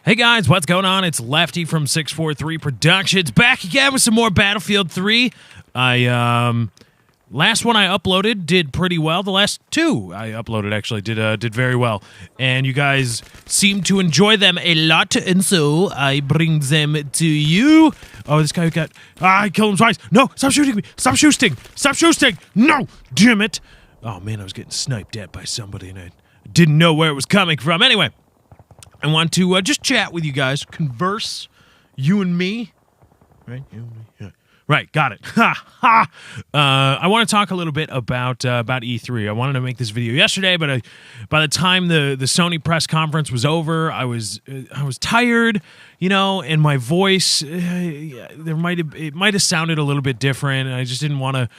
Hey guys, what's going on? It's Lefty from 643 Productions back again with some more Battlefield 3. Last one I uploaded did pretty well. The last two I uploaded actually did very well, and you guys seem to enjoy them a lot, and so I bring them to you. Oh, this guy got I killed him twice. No, stop shooting me! Stop shooting! Stop shooting! No, damn it! Oh man, I was getting sniped at by somebody, and I didn't know where it was coming from. Anyway. I want to just chat with you guys, converse, you and me, right? You and me, yeah. Right, got it. Ha ha. I want to talk a little bit about E3. I wanted to make this video yesterday, but by the time the Sony press conference was over, I was tired, you know, and my voice it might have sounded a little bit different, and I just didn't want to.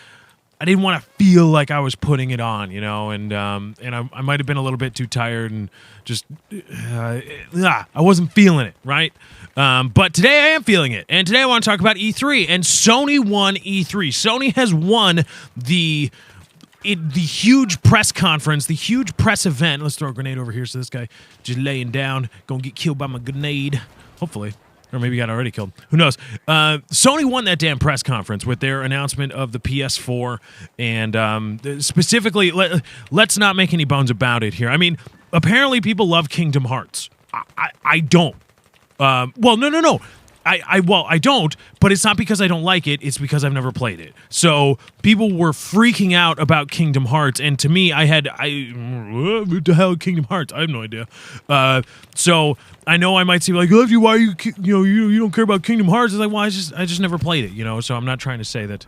I didn't want to feel like I was putting it on, you know, and I might have been a little bit too tired and just I wasn't feeling it, right? But today I am feeling it, and today I want to talk about E3, and Sony won E3. Sony has won the huge press conference, the huge press event. Let's throw a grenade over here so this guy just laying down, gonna get killed by my grenade, hopefully. Or maybe got already killed. Who knows? Sony won that damn press conference with their announcement of the PS4. And specifically, let's not make any bones about it here. I mean, apparently people love Kingdom Hearts. I don't. Well, no. I don't, but it's not because I don't like it, it's because I've never played it. So people were freaking out about Kingdom Hearts, and to me, what the hell is Kingdom Hearts? I have no idea. So I know I might say like, Lefty, why you don't care about Kingdom Hearts? It's like, well, I just never played it, you know. So I'm not trying to say that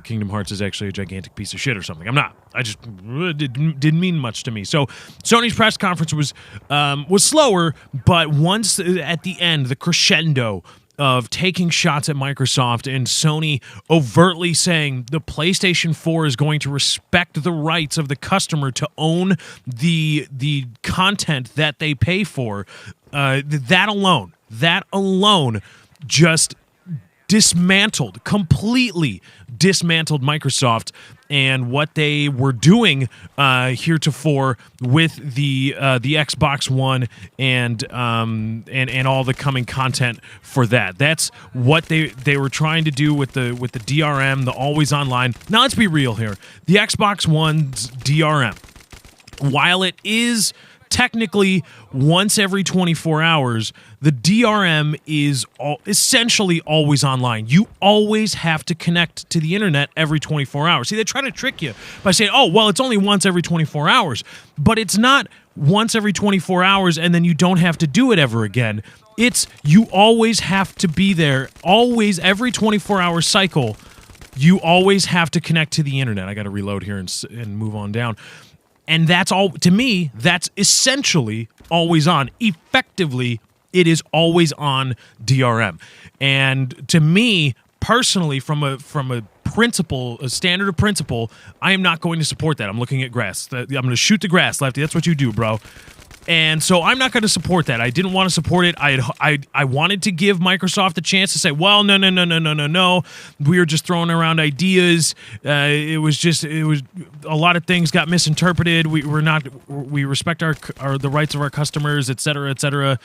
Kingdom Hearts is actually a gigantic piece of shit or something. I'm not. I just didn't mean much to me. So Sony's press conference was slower, but once at the end, the crescendo of taking shots at Microsoft and Sony overtly saying the PlayStation 4 is going to respect the rights of the customer to own the content that they pay for, that alone just completely dismantled Microsoft and what they were doing heretofore with the Xbox One and all the coming content for that. That's what they were trying to do with the DRM, the always online. Now let's be real here. The Xbox One's DRM, while it is technically once every 24 hours, the DRM is essentially always online. You always have to connect to the internet every 24 hours. See, they try to trick you by saying, oh, well, it's only once every 24 hours. But it's not once every 24 hours and then you don't have to do it ever again. It's you always have to be there. Always, every 24-hour cycle, you always have to connect to the internet. I got to reload here and move on down. And that's all, to me, that's essentially always on. Effectively, it is always on DRM. And to me, personally, from a principle, a standard of principle, I am not going to support that. I'm looking at grass. I'm going to shoot the grass, Lefty. That's what you do, bro. And so I'm not going to support that. I didn't want to support it. I wanted to give Microsoft a chance to say, well, no. We were just throwing around ideas. It was a lot of things got misinterpreted. We respect the rights of our customers, et cetera,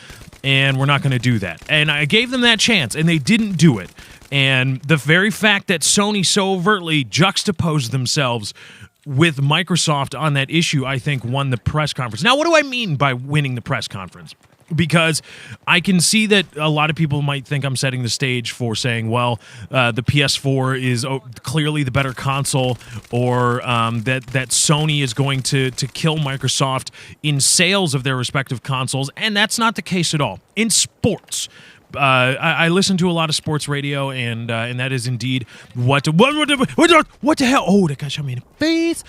and we're not going to do that. And I gave them that chance, and they didn't do it. And the very fact that Sony so overtly juxtaposed themselves with Microsoft on that issue, I think, won the press conference. Now, what do I mean by winning the press conference? Because I can see that a lot of people might think I'm setting the stage for saying, well, the PS4 is clearly the better console, or that Sony is going to kill Microsoft in sales of their respective consoles, and that's not the case at all. In sports, I listen to a lot of sports radio, and that is indeed what the hell? Oh, that guy shot me in the face.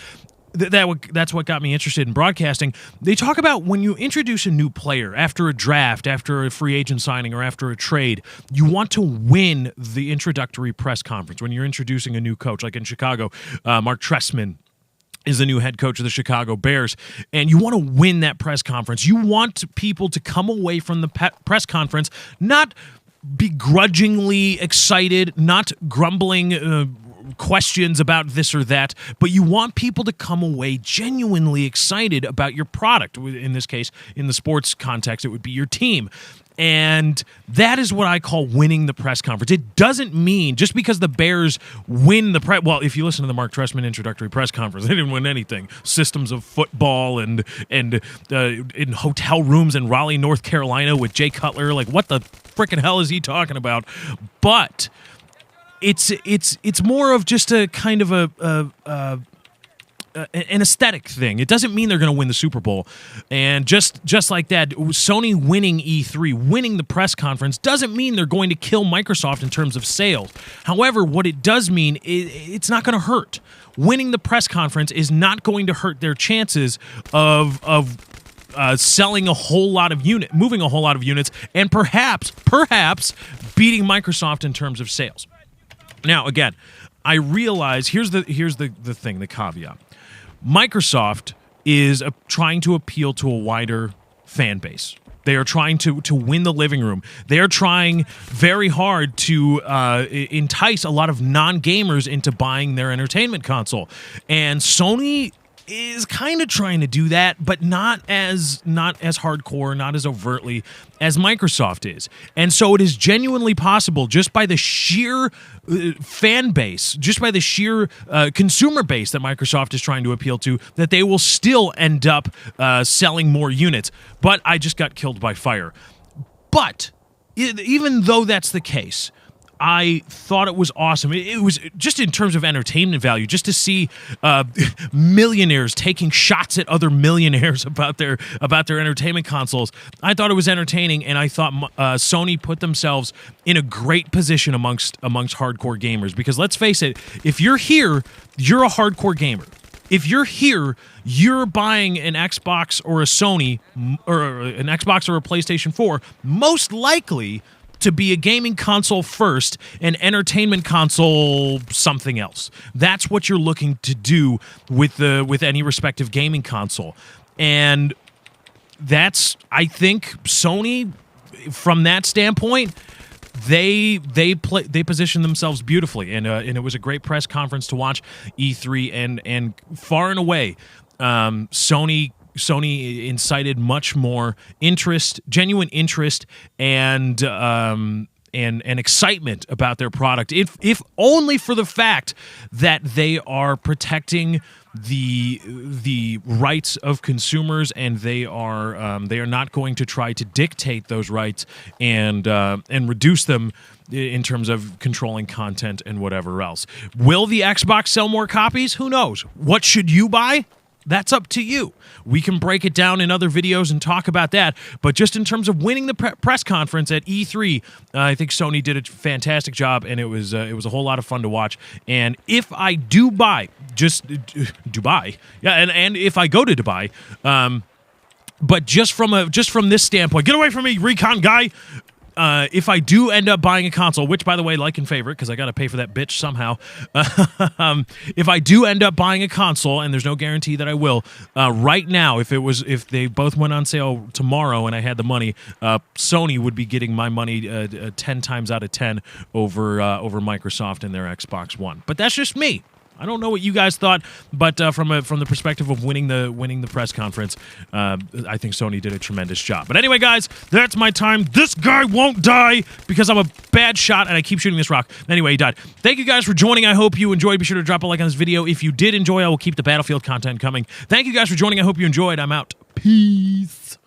That's what got me interested in broadcasting. They talk about when you introduce a new player after a draft, after a free agent signing, or after a trade, you want to win the introductory press conference when you're introducing a new coach, like in Chicago, Mark Trestman is the new head coach of the Chicago Bears, and you want to win that press conference. You want people to come away from the press conference not begrudgingly excited, not grumbling questions about this or that, but you want people to come away genuinely excited about your product. In this case, in the sports context, it would be your team. And that is what I call winning the press conference. It doesn't mean just because the Bears win the press. Well, if you listen to the Mark Trestman introductory press conference, they didn't win anything. Systems of football and in hotel rooms in Raleigh, North Carolina with Jay Cutler. Like, what the freaking hell is he talking about? But it's more of just a kind of an aesthetic thing. It doesn't mean they're going to win the Super Bowl. And just like that, Sony winning E3, winning the press conference, doesn't mean they're going to kill Microsoft in terms of sales. However, what it does mean, it's not going to hurt. Winning the press conference is not going to hurt their chances of selling a whole lot of moving a whole lot of units, and perhaps beating Microsoft in terms of sales. Now, again, I realize here's the thing, the caveat. Microsoft is trying to appeal to a wider fan base. They are trying to win the living room. They are trying very hard to entice a lot of non-gamers into buying their entertainment console. And Sony is kind of trying to do that, but not as hardcore, not as overtly as Microsoft is. And so it is genuinely possible, just by the sheer fan base, just by the sheer consumer base that Microsoft is trying to appeal to, that they will still end up selling more units. But I just got killed by fire. But even though that's the case, I thought it was awesome. It was just in terms of entertainment value, just to see millionaires taking shots at other millionaires about their entertainment consoles. I thought it was entertaining, and I thought Sony put themselves in a great position amongst hardcore gamers. Because let's face it, if you're here, you're a hardcore gamer. If you're here, you're buying an Xbox or a Sony, or an Xbox or a PlayStation 4, most likely to be a gaming console first, an entertainment console something else. That's what you're looking to do with any respective gaming console. And that's, I think, Sony, from that standpoint, they position themselves beautifully, and it was a great press conference to watch, E3, and far and away, Sony incited much more interest, genuine interest, and excitement about their product, if only for the fact that they are protecting the rights of consumers, and they are not going to try to dictate those rights and reduce them in terms of controlling content and whatever else. Will the Xbox sell more copies? Who knows? What should you buy? That's up to you. We can break it down in other videos and talk about that. But just in terms of winning the press conference at E3, I think Sony did a fantastic job, and it was a whole lot of fun to watch. And if I do buy, just Dubai, yeah, and if I go to Dubai, but just from this standpoint, get away from me, recon guy. If I do end up buying a console, which, by the way, like and favorite, because I got to pay for that bitch somehow. If I do end up buying a console, and there's no guarantee that I will, right now, if they both went on sale tomorrow and I had the money, Sony would be getting my money 10 times out of 10 over Microsoft and their Xbox One. But that's just me. I don't know what you guys thought, but from the perspective of winning the press conference, I think Sony did a tremendous job. But anyway, guys, that's my time. This guy won't die because I'm a bad shot and I keep shooting this rock. Anyway, he died. Thank you guys for joining. I hope you enjoyed. Be sure to drop a like on this video. If you did enjoy, I will keep the Battlefield content coming. Thank you guys for joining. I hope you enjoyed. I'm out. Peace.